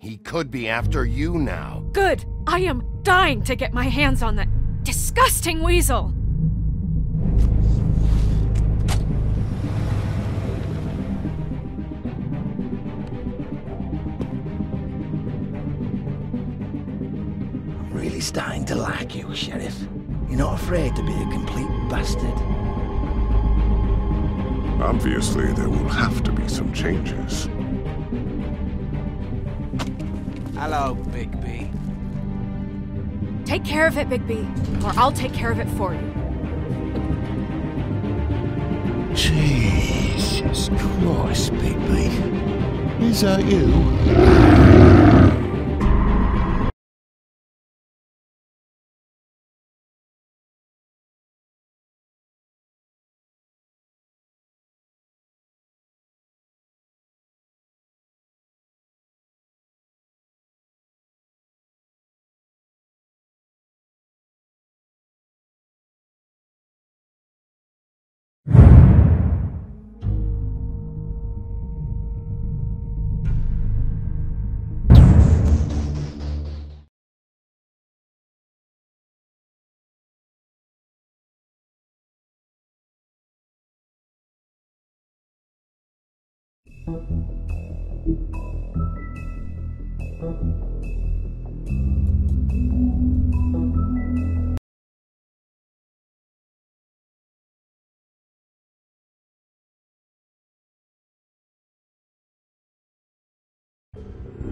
He could be after you now. Good! I am dying to get my hands on that disgusting weasel! I'm really starting to like you, Sheriff. You're not afraid to be a complete bastard. Obviously, there will have to be some changes. Hello, Bigby. Take care of it, Bigby, or I'll take care of it for you. Jesus Christ, Bigby. Is that you?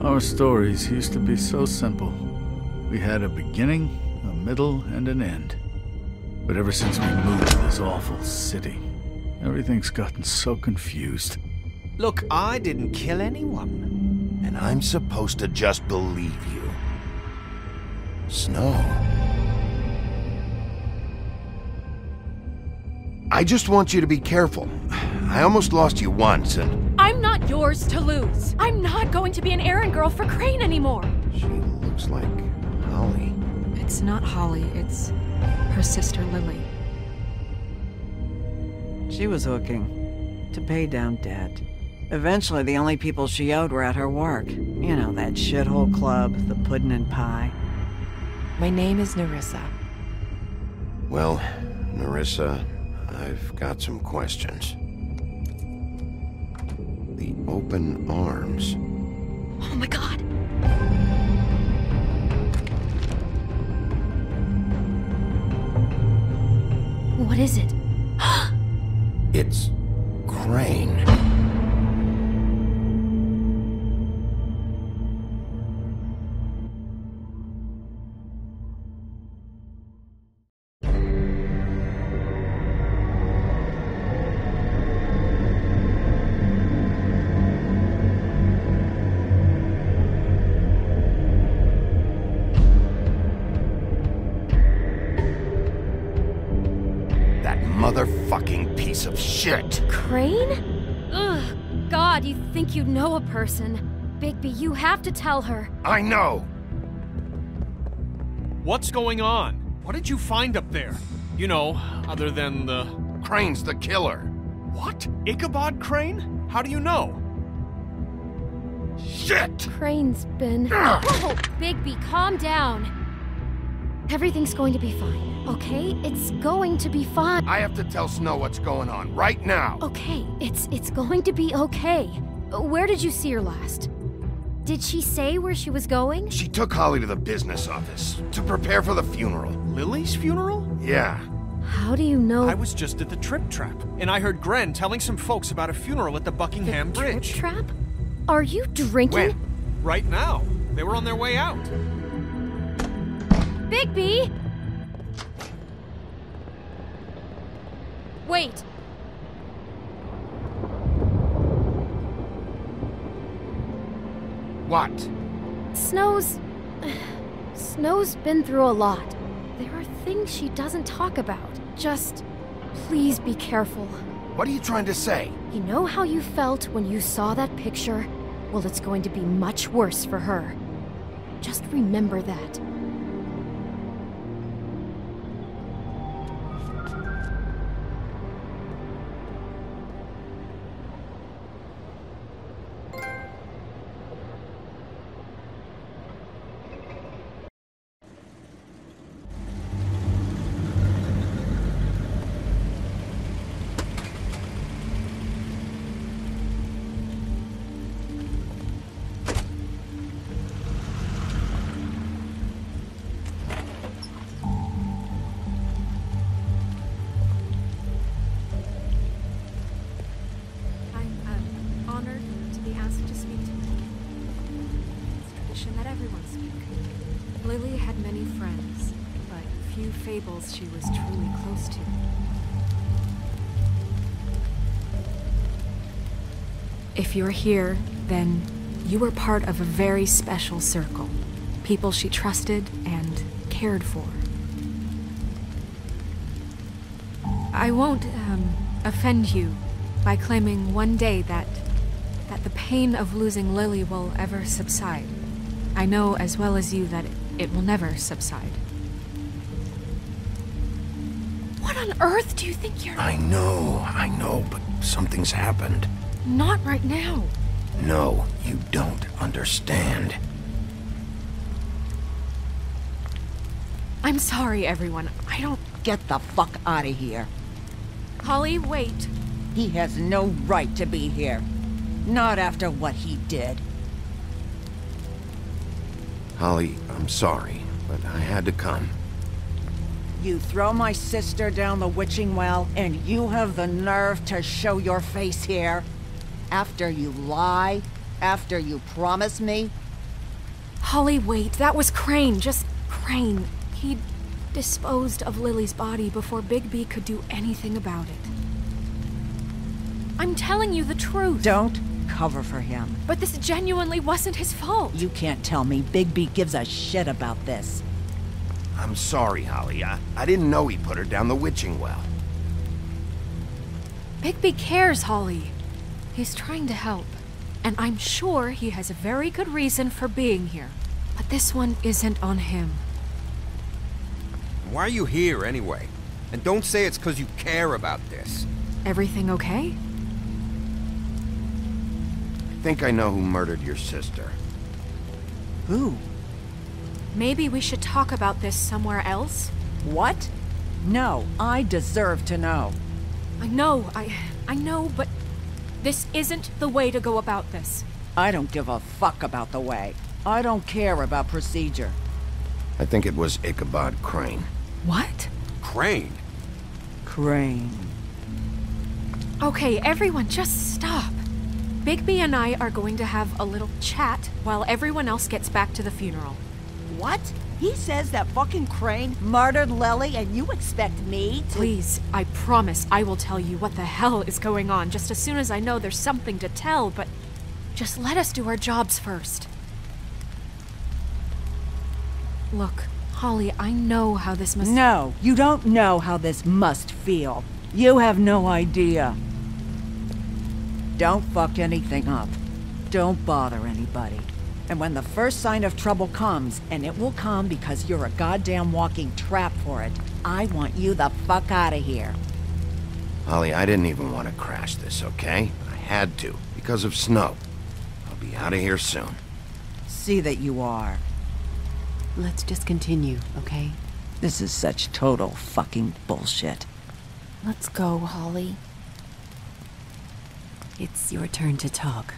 Our stories used to be so simple. We had a beginning, a middle, and an end. But ever since we moved to this awful city, everything's gotten so confused. Look, I didn't kill anyone. And I'm supposed to just believe you. Snow. I just want you to be careful. I almost lost you once, and... I'm not yours to lose. I'm not going to be an errand girl for Crane anymore. She looks like Holly. It's not Holly, it's her sister Lily. She was hooking to pay down debt. Eventually, the only people she owed were at her work. You know, that shithole club, the puddin' and pie. My name is Nerissa. Well, Nerissa, I've got some questions. The open arms. Oh my god! What is it? It's Crane. Motherfucking piece of shit! Crane? Ugh, God, you think you know a person. Bigby, you have to tell her. I know! What's going on? What did you find up there? You know, other than the... Crane's the killer. What? Ichabod Crane? How do you know? Shit! Crane's been... Whoa! Bigby, calm down. Everything's going to be fine, okay? It's going to be fine. I have to tell Snow what's going on, right now. Okay, it's going to be okay. Where did you see her last? Did she say where she was going? She took Holly to the business office to prepare for the funeral. Lily's funeral? Yeah. How do you know? I was just at the Trip Trap, and I heard Gren telling some folks about a funeral at the Buckingham Bridge. Trip Trap? Are you drinking? When? Right now. They were on their way out. Bigby! Wait. What? Snow's been through a lot. There are things she doesn't talk about. Just, please be careful. What are you trying to say? You know how you felt when you saw that picture? Well, it's going to be much worse for her. Just remember that. speak. Lily had many friends, but few Fables she was truly close to. If you're here, then you were part of a very special circle. People she trusted and cared for. I won't, offend you by claiming one day that the pain of losing Lily will ever subside. I know as well as you that it will never subside. What on earth do you think you're— I know, but something's happened. Not right now. No, you don't understand. I'm sorry, everyone. I don't— Get the fuck out of here. Holly, wait. He has no right to be here. Not after what he did. Holly, I'm sorry, but I had to come. You throw my sister down the witching well, and you have the nerve to show your face here? After you lie? After you promise me? Holly, wait. That was Crane. Just Crane. He disposed of Lily's body before Bigby could do anything about it. I'm telling you the truth. Don't cover for him. But this genuinely wasn't his fault. You can't tell me Bigby gives a shit about this. I'm sorry, Holly. I didn't know he put her down the witching well. Bigby cares, Holly. He's trying to help. And I'm sure he has a very good reason for being here. But this one isn't on him. Why are you here, anyway? And don't say it's because you care about this. Everything okay? I think I know who murdered your sister. Who? Maybe we should talk about this somewhere else? What? No, I deserve to know. I know, but this isn't the way to go about this. I don't give a fuck about the way. I don't care about procedure. I think it was Ichabod Crane. What? Crane? Crane. Okay, everyone, just stop. Bigby and I are going to have a little chat while everyone else gets back to the funeral. What? He says that fucking Crane murdered Lily and you expect me to— Please, I promise I will tell you what the hell is going on just as soon as I know there's something to tell, but just let us do our jobs first. Look, Holly, I know how this must— No, you don't know how this must feel. You have no idea. Don't fuck anything up. Don't bother anybody. And when the first sign of trouble comes, and it will come because you're a goddamn walking trap for it, I want you the fuck out of here. Holly, I didn't even want to crash this, okay? I had to, because of snow. I'll be out of here soon. See that you are. Let's just continue, okay? This is such total fucking bullshit. Let's go, Holly. It's your turn to talk.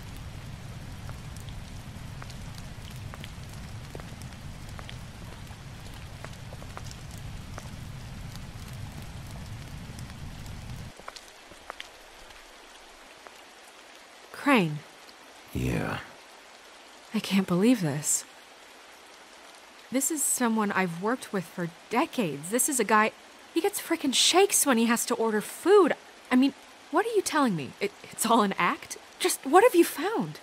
Crane. Yeah. I can't believe this. This is someone I've worked with for decades. This is a guy— he gets frickin' shakes when he has to order food. I mean, what are you telling me? It's all an act? Just what have you found?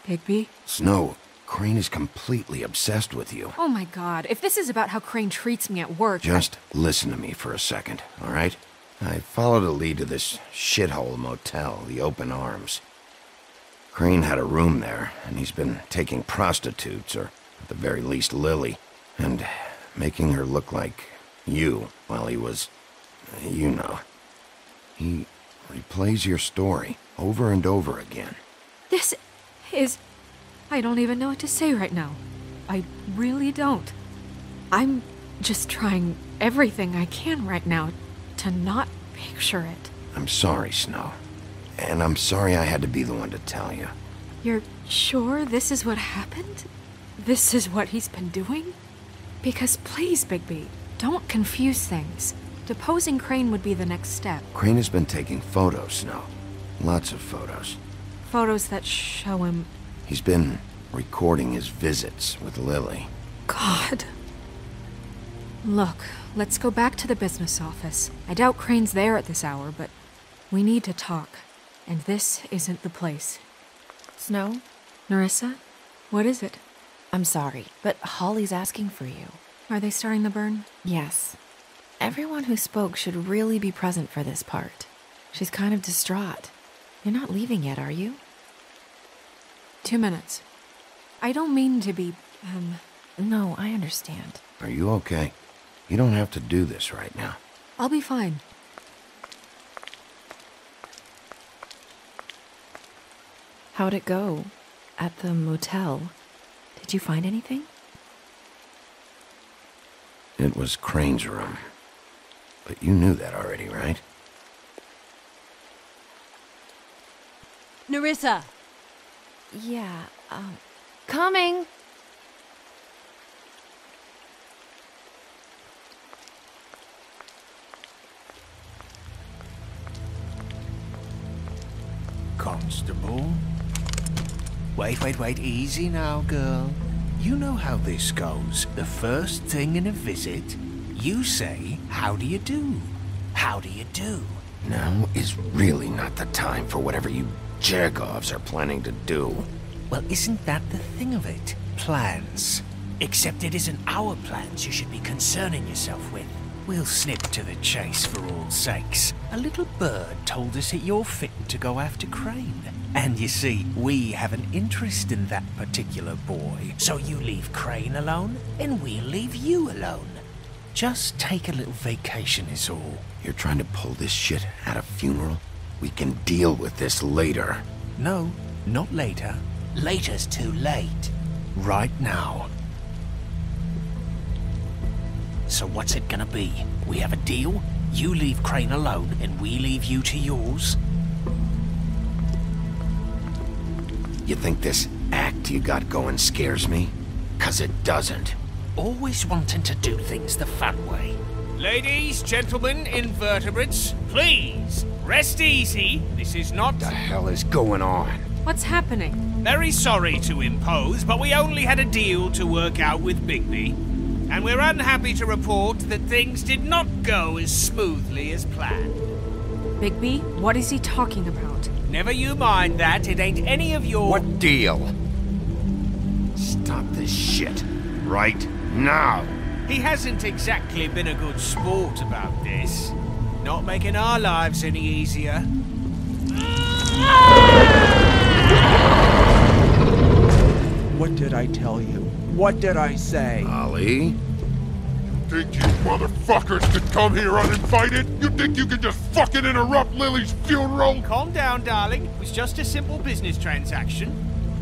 Bigby? Snow, Crane is completely obsessed with you. Oh my god, if this is about how Crane treats me at work— Just listen to me for a second, all right? I followed a lead to this shithole motel, the Open Arms. Crane had a room there, and he's been taking prostitutes, or at the very least Lily, and making her look like you while he was— you know. He replays your story over and over again. This is— I don't even know what to say right now. I really don't. I'm just trying everything I can right now to not picture it. I'm sorry, Snow. And I'm sorry I had to be the one to tell you. You're sure this is what happened? This is what he's been doing? Because please, Bigby, don't confuse things. Deposing Crane would be the next step. Crane has been taking photos, Snow. Lots of photos. Photos that show him— He's been recording his visits with Lily. God. Look, let's go back to the business office. I doubt Crane's there at this hour, but we need to talk. And this isn't the place. Snow? Nerissa? What is it? I'm sorry, but Holly's asking for you. Are they starting the burn? Yes. Everyone who spoke should really be present for this part. She's kind of distraught. You're not leaving yet, are you? 2 minutes. I don't mean to be, No, I understand. Are you okay? You don't have to do this right now. I'll be fine. How'd it go? At the motel? Did you find anything? It was Crane's room. But you knew that already, right? Nerissa! Yeah, Coming! Constable? Wait, easy now, girl. You know how this goes. The first thing in a visit, you say, how do you do? How do you do? Now is really not the time for whatever you Jergovs are planning to do. Well, isn't that the thing of it? Plans. Except it isn't our plans you should be concerning yourself with. We'll snip to the chase for all sakes. A little bird told us that you're fitting to go after Crane. And you see, we have an interest in that particular boy. So you leave Crane alone, and we'll leave you alone. Just take a little vacation is all. You're trying to pull this shit at a funeral? We can deal with this later. No, not later. Later's too late. Right now. So what's it gonna be? We have a deal? You leave Crane alone, and we leave you to yours? You think this act you got going scares me? 'Cause it doesn't. Always wanting to do things the fun way. Ladies, gentlemen, invertebrates, please, rest easy. This is not... What the hell is going on? What's happening? Very sorry to impose, but we only had a deal to work out with Bigby. And we're unhappy to report that things did not go as smoothly as planned. Bigby, what is he talking about? Never you mind that, it ain't any of your... What deal? Stop this shit. Right now. He hasn't exactly been a good sport about this. Not making our lives any easier. What did I tell you? What did I say? Holly? You think you motherfuckers could come here uninvited? You think you can just fucking interrupt Lily's funeral? Calm down, darling. It was just a simple business transaction.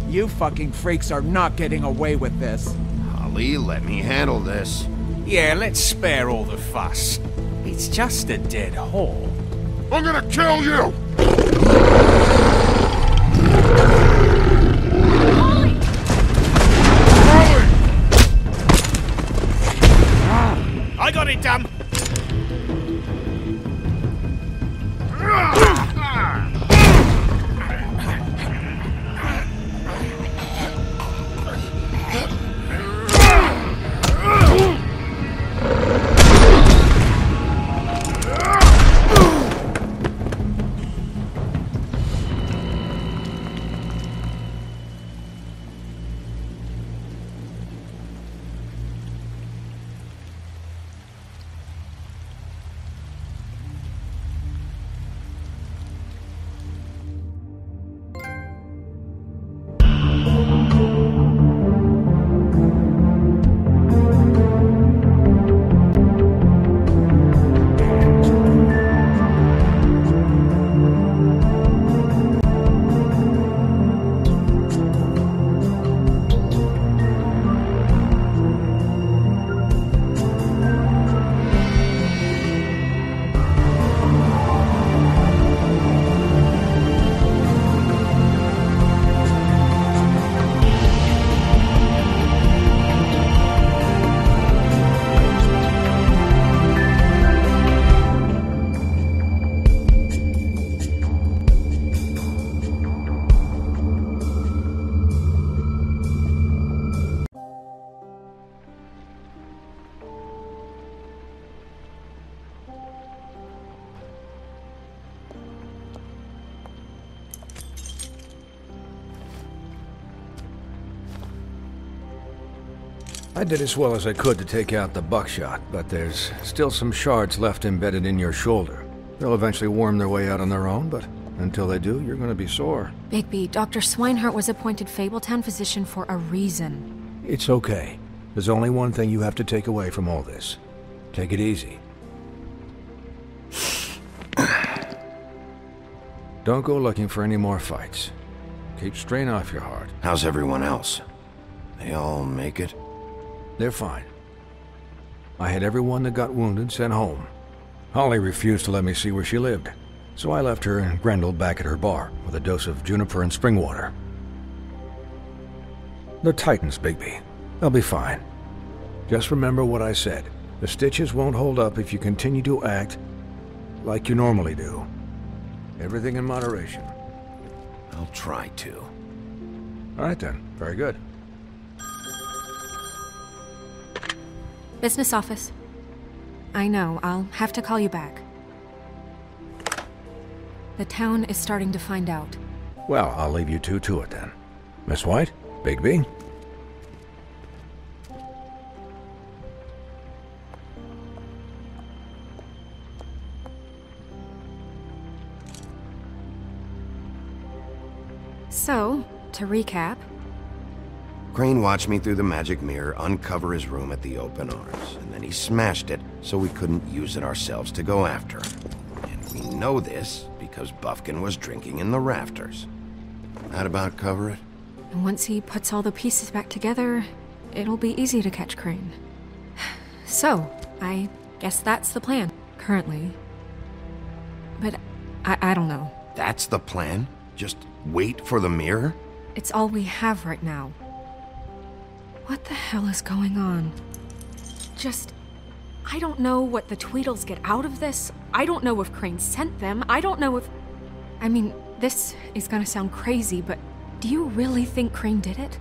You fucking freaks are not getting away with this. Holly, let me handle this. Yeah, let's spare all the fuss. It's just a dead whore. I'm gonna kill you! I got it, damn! I did as well as I could to take out the buckshot, but there's still some shards left embedded in your shoulder. They'll eventually worm their way out on their own, but until they do, you're gonna be sore. Bigby, Dr. Swinehart was appointed Fabletown physician for a reason. It's okay. There's only one thing you have to take away from all this. Take it easy. Don't go looking for any more fights. Keep strain off your heart. How's everyone else? They all make it? They're fine. I had everyone that got wounded sent home. Holly refused to let me see where she lived, so I left her and Grendel back at her bar with a dose of juniper and spring water. They're Titans, Bigby. They'll be fine. Just remember what I said. The stitches won't hold up if you continue to act like you normally do. Everything in moderation. I'll try to. All right then. Very good. Business office. I know, I'll have to call you back. The town is starting to find out. Well, I'll leave you two to it then. Miss White? Bigby? So, to recap... Crane watched me through the magic mirror uncover his room at the open arms, and then he smashed it so we couldn't use it ourselves to go after him. And we know this because Buffkin was drinking in the rafters. That about cover it? And once he puts all the pieces back together, it'll be easy to catch Crane. So, I guess that's the plan, currently. But I don't know. That's the plan? Just wait for the mirror? It's all we have right now. What the hell is going on? I don't know what the Tweedles get out of this. I don't know if Crane sent them. I don't know if... I mean, this is gonna sound crazy, but do you really think Crane did it?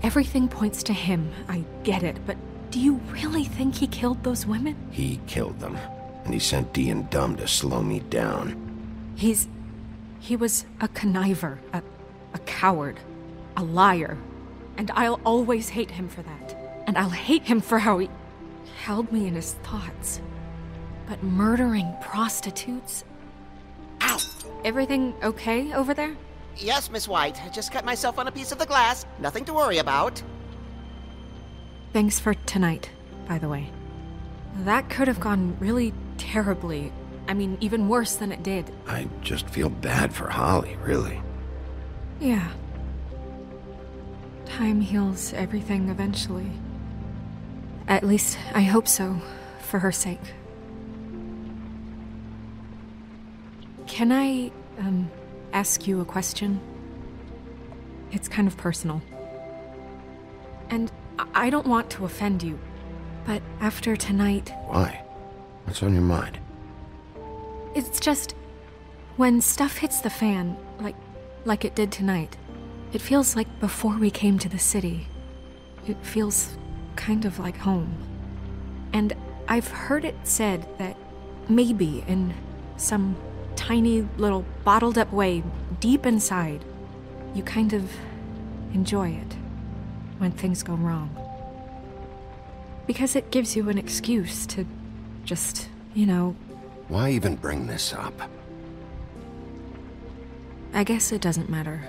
Everything points to him, I get it, but do you really think he killed those women? He killed them, and he sent Dee and Dumb to slow me down. He was a conniver, a coward, a liar. And I'll always hate him for that. And I'll hate him for how he held me in his thoughts. But murdering prostitutes? Ow! Everything okay over there? Yes, Miss White. I just cut myself on a piece of the glass. Nothing to worry about. Thanks for tonight, by the way. That could have gone really terribly. I mean, even worse than it did. I just feel bad for Holly, really. Yeah. Time heals everything eventually. At least, I hope so, for her sake. Can I, ask you a question? It's kind of personal. And I don't want to offend you, but after tonight... Why? What's on your mind? It's just... when stuff hits the fan, like it did tonight, it feels like before we came to the city. It feels kind of like home. And I've heard it said that maybe in some tiny little bottled up way deep inside, you kind of enjoy it when things go wrong. Because it gives you an excuse to just, you know... Why even bring this up? I guess it doesn't matter.